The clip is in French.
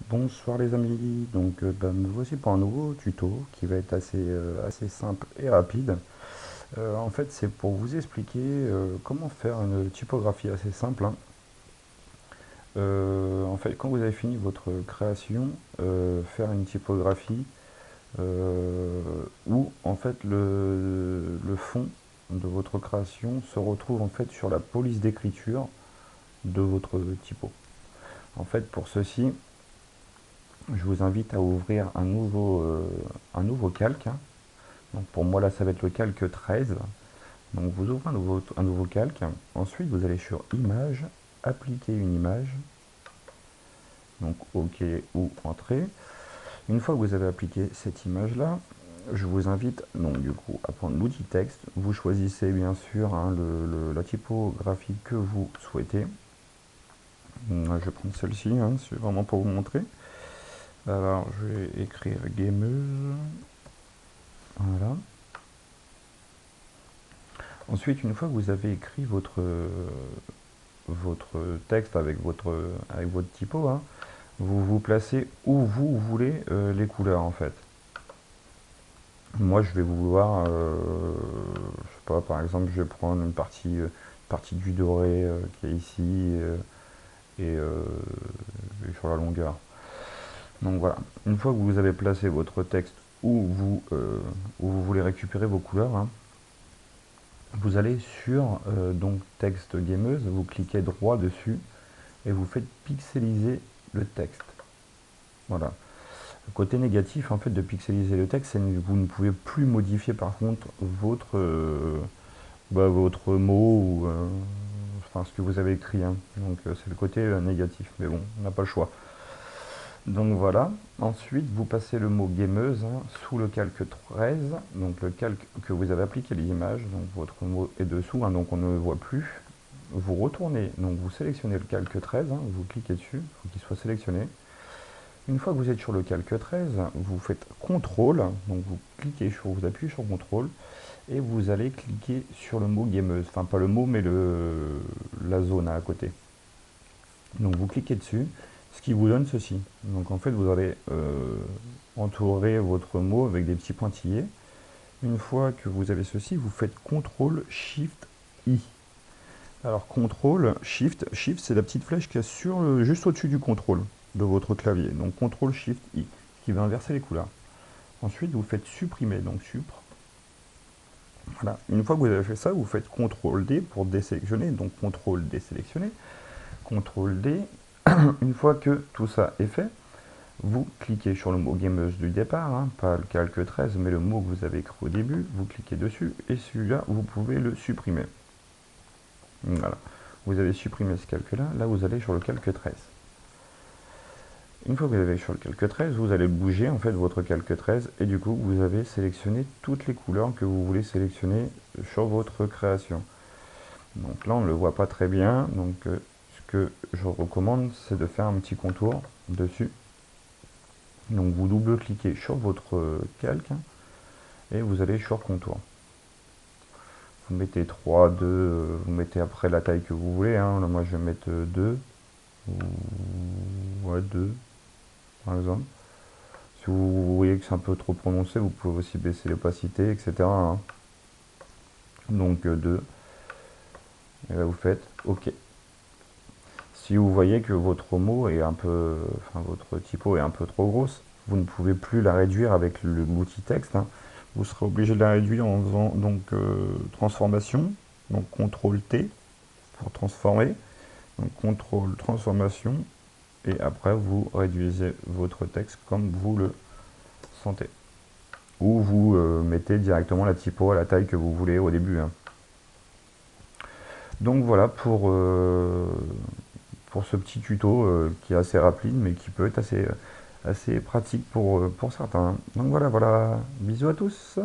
Bonsoir les amis, me voici pour un nouveau tuto qui va être assez simple et rapide. En fait c'est pour vous expliquer comment faire une typographie assez simple, hein. En fait quand vous avez fini votre création, faire une typographie où en fait le fond de votre création se retrouve en fait sur la police d'écriture de votre typo. En fait pour ceci, je vous invite à ouvrir un nouveau calque, hein. Donc pour moi là ça va être le calque 13. Donc vous ouvrez un nouveau calque. Ensuite vous allez sur image, appliquer une image. Donc OK ou entrée. Une fois que vous avez appliqué cette image là, je vous invite donc du coup à prendre l'outil texte. Vous choisissez bien sûr, hein, la typographie que vous souhaitez. Je vais prendre celle-ci, hein, c'est vraiment pour vous montrer. Alors je vais écrire gameuse. Voilà. Ensuite, une fois que vous avez écrit votre texte avec votre typo, hein, vous vous placez où vous voulez les couleurs en fait. Moi, je vais vouloir, je sais pas, par exemple, je vais prendre partie du doré qui est ici et sur la longueur. Donc voilà. Une fois que vous avez placé votre texte où vous voulez récupérer vos couleurs, hein, vous allez sur donc texte gameuse, vous cliquez droit dessus et vous faites pixeliser le texte. Voilà. Le côté négatif en fait de pixeliser le texte, c'est que vous ne pouvez plus modifier par contre votre mot ou enfin ce que vous avez écrit, hein. Donc c'est le côté négatif, mais bon, on n'a pas le choix. Donc voilà. Ensuite, vous passez le mot gameuse, hein, sous le calque 13, donc le calque que vous avez appliqué l'image, donc votre mot est dessous, hein, donc on ne le voit plus. Vous retournez, donc vous sélectionnez le calque 13, hein, vous cliquez dessus, il faut qu'il soit sélectionné. Une fois que vous êtes sur le calque 13, vous faites CTRL, donc vous appuyez sur CTRL, et vous allez cliquer sur le mot gameuse, enfin pas le mot mais la zone à côté. Donc vous cliquez dessus, ce qui vous donne ceci. Donc en fait vous allez entourer votre mot avec des petits pointillés. Une fois que vous avez ceci, vous faites CTRL SHIFT I. Alors CTRL SHIFT, SHIFT c'est la petite flèche qui est juste au-dessus du CTRL de votre clavier. Donc CTRL SHIFT I, qui va inverser les couleurs. Ensuite vous faites supprimer, donc supr. Voilà. Une fois que vous avez fait ça, vous faites CTRL D pour désélectionner, donc CTRL désélectionner, CTRL D. Une fois que tout ça est fait, vous cliquez sur le mot gameuse du départ, hein, pas le calque 13, mais le mot que vous avez écrit au début, vous cliquez dessus, et celui-là, vous pouvez le supprimer. Voilà. Vous avez supprimé ce calque-là, là vous allez sur le calque 13. Une fois que vous avez sur le calque 13, vous allez bouger en fait votre calque 13, et du coup vous avez sélectionné toutes les couleurs que vous voulez sélectionner sur votre création. Donc là on ne le voit pas très bien, donc ce que je recommande c'est de faire un petit contour dessus. Donc vous double-cliquez sur votre calque, hein, et vous allez sur contour. Vous mettez 3, 2, vous mettez après la taille que vous voulez, hein. Là moi je vais mettre 2, ou ouais, 2 par exemple. Si vous voyez que c'est un peu trop prononcé, vous pouvez aussi baisser l'opacité, etc., hein. Donc 2, et là vous faites OK. Si vous voyez que votre mot est un peu, enfin votre typo est un peu trop grosse, vous ne pouvez plus la réduire avec l'outil texte, hein. Vous serez obligé de la réduire en faisant donc transformation, donc CTRL T pour transformer, donc CTRL transformation, et après vous réduisez votre texte comme vous le sentez. Ou vous mettez directement la typo à la taille que vous voulez au début, hein. Donc voilà pour ce petit tuto qui est assez rapide mais qui peut être assez pratique pour certains. Donc voilà, bisous à tous.